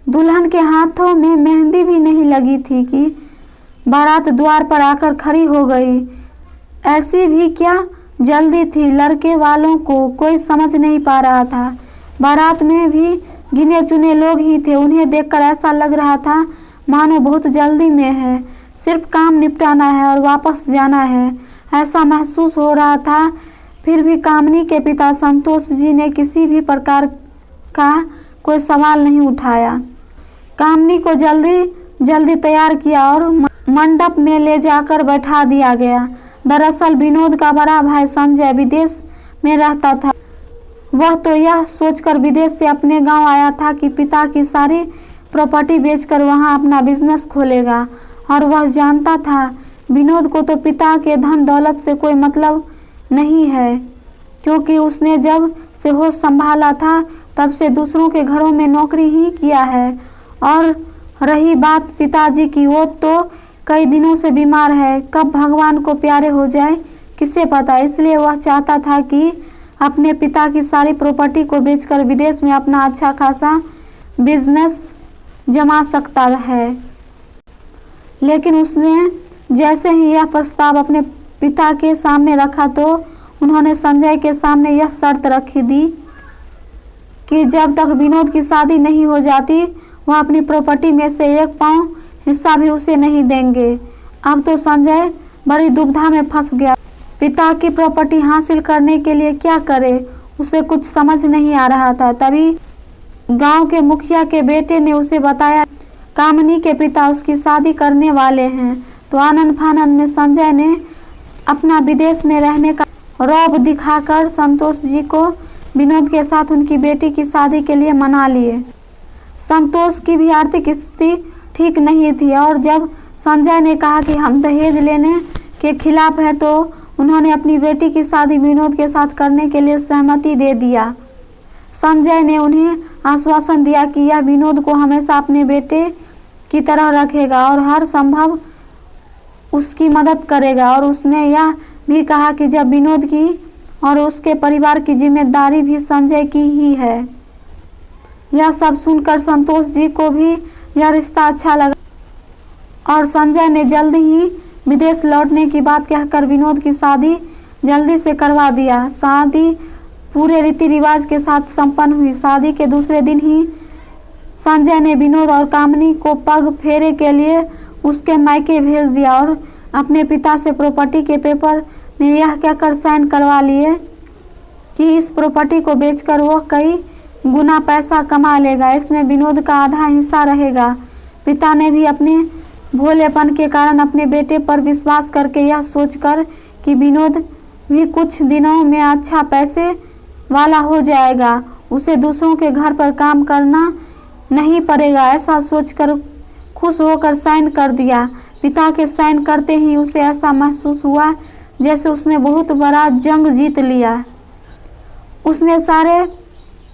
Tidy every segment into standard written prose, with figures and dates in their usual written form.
दुल्हन के हाथों में मेहंदी भी नहीं लगी थी कि बारात द्वार पर आकर खड़ी हो गई। ऐसी भी क्या जल्दी थी, लड़के वालों को कोई समझ नहीं पा रहा था। बारात में भी गिने चुने लोग ही थे। उन्हें देखकर ऐसा लग रहा था मानो बहुत जल्दी में है, सिर्फ काम निपटाना है और वापस जाना है, ऐसा महसूस हो रहा था। फिर भी कामनी के पिता संतोष जी ने किसी भी प्रकार का कोई सवाल नहीं उठाया। कामनी को जल्दी जल्दी तैयार किया और मंडप में ले जाकर बैठा दिया गया। दरअसल विनोद का बड़ा भाई संजय विदेश में रहता था। वह तो यह सोचकर विदेश से अपने गांव आया था कि पिता की सारी प्रॉपर्टी बेचकर वहां अपना बिजनेस खोलेगा। और वह जानता था विनोद को तो पिता के धन दौलत से कोई मतलब नहीं है, क्योंकि उसने जब से होश संभाला था तब से दूसरों के घरों में नौकरी ही किया है। और रही बात पिताजी की, वो तो कई दिनों से बीमार है, कब भगवान को प्यारे हो जाए किसे पता। इसलिए वह चाहता था कि अपने पिता की सारी प्रॉपर्टी को बेचकर विदेश में अपना अच्छा खासा बिजनेस जमा सकता है। लेकिन उसने जैसे ही यह प्रस्ताव अपने पिता के सामने रखा तो उन्होंने संजय के सामने यह शर्त रखी दी कि जब तक विनोद की शादी नहीं हो जाती वह अपनी प्रॉपर्टी में से 1 पाँव हिस्सा भी उसे नहीं देंगे। अब तो संजय बड़ी दुविधा में फंस गया। पिता की प्रॉपर्टी हासिल करने के लिए क्या करे, उसे कुछ समझ नहीं आ रहा था। तभी गांव के मुखिया के बेटे ने उसे बताया कामनी के पिता उसकी शादी करने वाले हैं। तो आनंद फानंद में संजय ने अपना विदेश में रहने का रौब दिखाकर संतोष जी को विनोद के साथ उनकी बेटी की शादी के लिए मना लिए। संतोष की भी आर्थिक स्थिति ठीक नहीं थी और जब संजय ने कहा कि हम दहेज लेने के खिलाफ हैं तो उन्होंने अपनी बेटी की शादी विनोद के साथ करने के लिए सहमति दे दिया। संजय ने उन्हें आश्वासन दिया कि यह विनोद को हमेशा अपने बेटे की तरह रखेगा और हर संभव उसकी मदद करेगा। और उसने यह भी कहा कि जब विनोद की और उसके परिवार की जिम्मेदारी भी संजय की ही है। यह सब सुनकर संतोष जी को भी यह रिश्ता अच्छा लगा और संजय ने जल्दी ही विदेश लौटने की बात कहकर विनोद की शादी जल्दी से करवा दिया। शादी पूरे रीति रिवाज के साथ संपन्न हुई। शादी के दूसरे दिन ही संजय ने विनोद और कामनी को पग फेरे के लिए उसके मायके भेज दिया और अपने पिता से प्रॉपर्टी के पेपर में यह कहकर साइन करवा लिए कि इस प्रॉपर्टी को बेचकर वह कई गुना पैसा कमा लेगा, इसमें विनोद का आधा हिस्सा रहेगा। पिता ने भी अपने भोलेपन के कारण अपने बेटे पर विश्वास करके यह सोचकर कि विनोद भी कुछ दिनों में अच्छा पैसे वाला हो जाएगा, उसे दूसरों के घर पर काम करना नहीं पड़ेगा, ऐसा सोचकर खुश होकर साइन कर दिया। पिता के साइन करते ही उसे ऐसा महसूस हुआ जैसे उसने बहुत बड़ा जंग जीत लिया। उसने सारे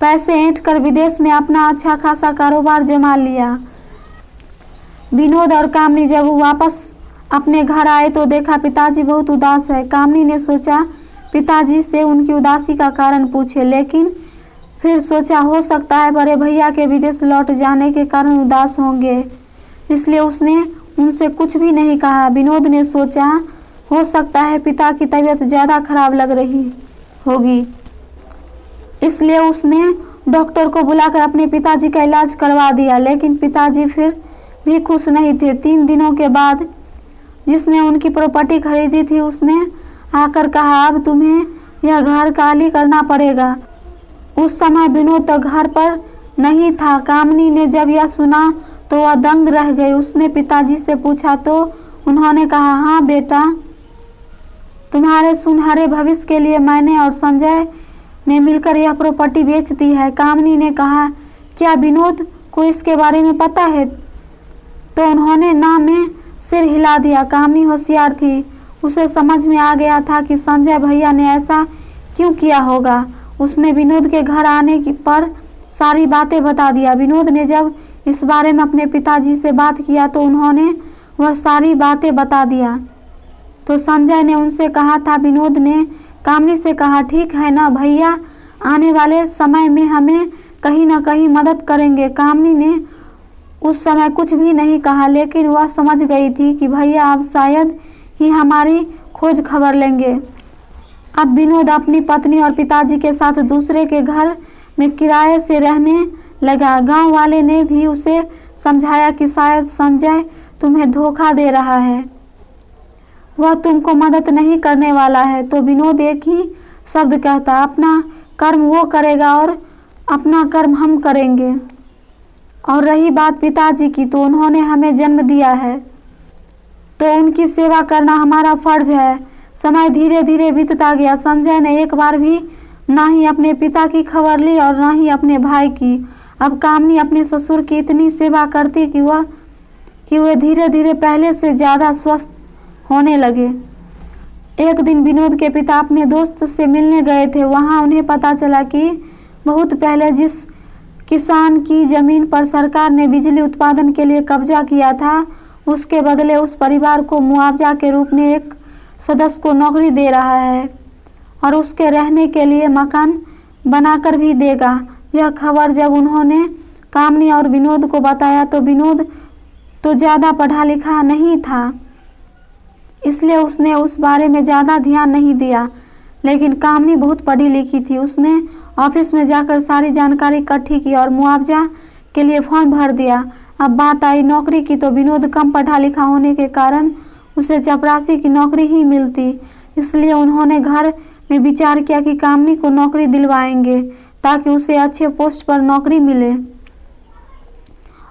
पैसे ऐंठ कर विदेश में अपना अच्छा खासा कारोबार जमा लिया। विनोद और कामनी जब वापस अपने घर आए तो देखा पिताजी बहुत उदास है। कामनी ने सोचा पिताजी से उनकी उदासी का कारण पूछे, लेकिन फिर सोचा हो सकता है बड़े भैया के विदेश लौट जाने के कारण उदास होंगे, इसलिए उसने उनसे कुछ भी नहीं कहा। विनोद ने सोचा हो सकता है पिता की तबीयत ज़्यादा खराब लग रही होगी, इसलिए उसने डॉक्टर को बुलाकर अपने पिताजी का इलाज करवा दिया। लेकिन पिताजी फिर भी खुश नहीं थे। 3 दिनों के बाद जिसने उनकी प्रॉपर्टी खरीदी थी उसने आकर कहा अब तुम्हें यह घर खाली करना पड़ेगा। उस समय विनोद तो घर पर नहीं था। कामनी ने जब यह सुना तो वह दंग रह गई। उसने पिताजी से पूछा तो उन्होंने कहा हाँ बेटा, तुम्हारे सुनहरे भविष्य के लिए मैंने और संजय ने मिलकर यह प्रॉपर्टी बेच दी है। कामनी ने कहा क्या विनोद को इसके बारे में पता है? तो उन्होंने ना में सिर हिला दिया। कामनी होशियार थी, उसे समझ में आ गया था कि संजय भैया ने ऐसा क्यों किया होगा। उसने विनोद के घर आने पर सारी बातें बता दिया। विनोद ने जब इस बारे में अपने पिताजी से बात किया तो उन्होंने वह सारी बातें बता दिया। तो संजय ने उनसे कहा था, विनोद ने कामनी से कहा ठीक है ना भैया, आने वाले समय में हमें कहीं ना कहीं मदद करेंगे। कामनी ने उस समय कुछ भी नहीं कहा, लेकिन वह समझ गई थी कि भैया अब शायद ही हमारी खोज खबर लेंगे। अब विनोद अपनी पत्नी और पिताजी के साथ दूसरे के घर में किराए से रहने लगा। गांव वाले ने भी उसे समझाया कि शायद संजय तुम्हें धोखा दे रहा है, वह तुमको मदद नहीं करने वाला है। तो विनोद एक ही शब्द कहता, अपना कर्म वो करेगा और अपना कर्म हम करेंगे। और रही बात पिताजी की, तो उन्होंने हमें जन्म दिया है, तो उनकी सेवा करना हमारा फर्ज है। समय धीरे धीरे बीतता गया। संजय ने एक बार भी ना ही अपने पिता की खबर ली और ना ही अपने भाई की। अब कामनी अपने ससुर की इतनी सेवा करती कि वे धीरे धीरे पहले से ज़्यादा स्वस्थ होने लगे। एक दिन विनोद के पिता अपने दोस्त से मिलने गए थे। वहां उन्हें पता चला कि बहुत पहले जिस किसान की जमीन पर सरकार ने बिजली उत्पादन के लिए कब्जा किया था, उसके बदले उस परिवार को मुआवजा के रूप में एक सदस्य को नौकरी दे रहा है और उसके रहने के लिए मकान बनाकर भी देगा। यह खबर जब उन्होंने कामनी और विनोद को बताया तो विनोद तो ज़्यादा पढ़ा लिखा नहीं था, इसलिए उसने उस बारे में ज़्यादा ध्यान नहीं दिया। लेकिन कामनी बहुत पढ़ी लिखी थी। उसने ऑफिस में जाकर सारी जानकारी इकट्ठी की और मुआवजा के लिए फॉर्म भर दिया। अब बात आई नौकरी की, तो विनोद कम पढ़ा लिखा होने के कारण उसे चपरासी की नौकरी ही मिलती। इसलिए उन्होंने घर में विचार किया कि कामनी को नौकरी दिलवाएंगे ताकि उसे अच्छे पोस्ट पर नौकरी मिले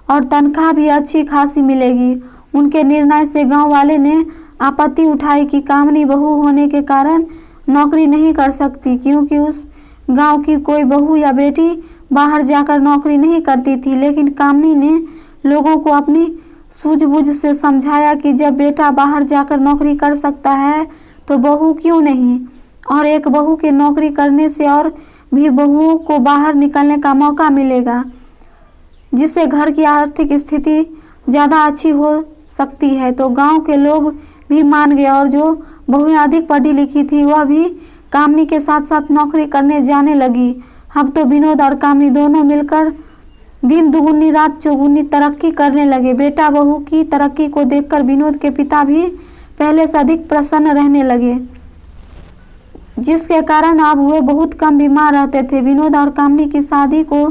और तनख्वाह भी अच्छी खासी मिलेगी। उनके निर्णय से गांव वाले ने आपत्ति उठाई कि कामनी बहू होने के कारण नौकरी नहीं कर सकती, क्योंकि उस गांव की कोई बहू या बेटी बाहर जाकर नौकरी नहीं करती थी। लेकिन कामनी ने लोगों को अपनी सूझबूझ से समझाया कि जब बेटा बाहर जाकर नौकरी कर सकता है तो बहू क्यों नहीं, और एक बहू के नौकरी करने से और भी बहुओं को बाहर निकलने का मौका मिलेगा, जिससे घर की आर्थिक स्थिति ज़्यादा अच्छी हो सकती है। तो गांव के लोग भी मान गए और जो बहुएं अधिक पढ़ी लिखी थी वह भी कामनी के साथ साथ नौकरी करने जाने लगी। अब तो विनोद और कामनी दोनों मिलकर दिन दुगुनी रात चौगुनी तरक्की करने लगे। बेटा बहू की तरक्की को देखकर विनोद के पिता भी पहले से अधिक प्रसन्न रहने लगे, जिसके कारण अब वे बहुत कम बीमार रहते थे। विनोद और कामनी की शादी को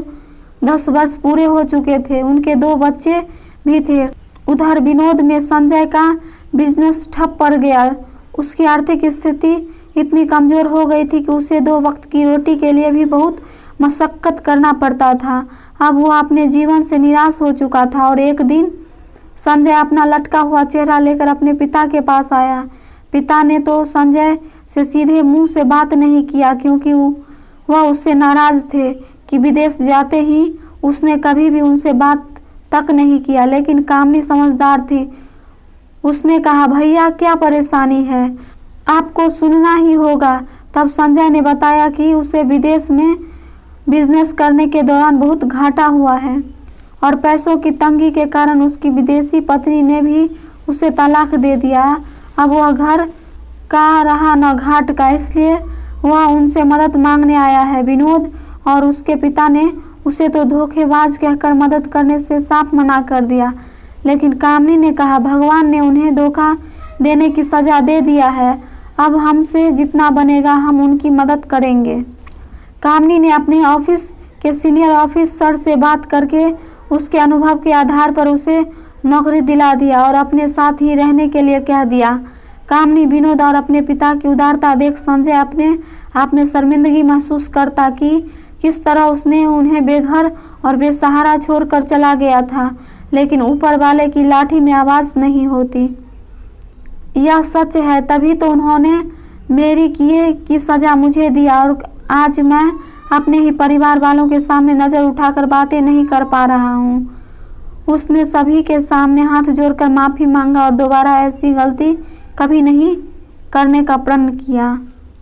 10 वर्ष पूरे हो चुके थे। उनके 2 बच्चे भी थे। उधर विनोद में संजय का बिजनेस ठप पड़ गया। उसकी आर्थिक स्थिति इतनी कमज़ोर हो गई थी कि उसे 2 वक्त की रोटी के लिए भी बहुत मशक्क़त करना पड़ता था। अब वह अपने जीवन से निराश हो चुका था और एक दिन संजय अपना लटका हुआ चेहरा लेकर अपने पिता के पास आया। पिता ने तो संजय से सीधे मुंह से बात नहीं किया, क्योंकि वह उससे नाराज़ थे कि विदेश जाते ही उसने कभी भी उनसे बात तक नहीं किया। लेकिन कामनी समझदार थी। उसने कहा, भैया क्या परेशानी है, आपको सुनना ही होगा। तब संजय ने बताया कि उसे विदेश में बिजनेस करने के दौरान बहुत घाटा हुआ है और पैसों की तंगी के कारण उसकी विदेशी पत्नी ने भी उसे तलाक दे दिया। अब वह घर का रहा न घाट का, इसलिए वह उनसे मदद मांगने आया है। विनोद और उसके पिता ने उसे तो धोखेबाज कहकर मदद करने से साफ मना कर दिया। लेकिन कामनी ने कहा, भगवान ने उन्हें धोखा देने की सज़ा दे दिया है, अब हमसे जितना बनेगा हम उनकी मदद करेंगे। कामनी ने अपने ऑफिस के सीनियर ऑफिसर से बात करके उसके अनुभव के आधार पर उसे नौकरी दिला दिया और अपने साथ ही रहने के लिए कह दिया। कामनी विनोद और अपने पिता की उदारता देख संजय अपने आप में शर्मिंदगी महसूस करता कि किस तरह उसने उन्हें बेघर और बेसहारा छोड़कर चला गया था। लेकिन ऊपर वाले की लाठी में आवाज़ नहीं होती, यह सच है। तभी तो उन्होंने मेरी किए की सज़ा मुझे दिया और आज मैं अपने ही परिवार वालों के सामने नज़र उठाकर बातें नहीं कर पा रहा हूँ। उसने सभी के सामने हाथ जोड़कर माफ़ी मांगा और दोबारा ऐसी गलती कभी नहीं करने का प्रण किया।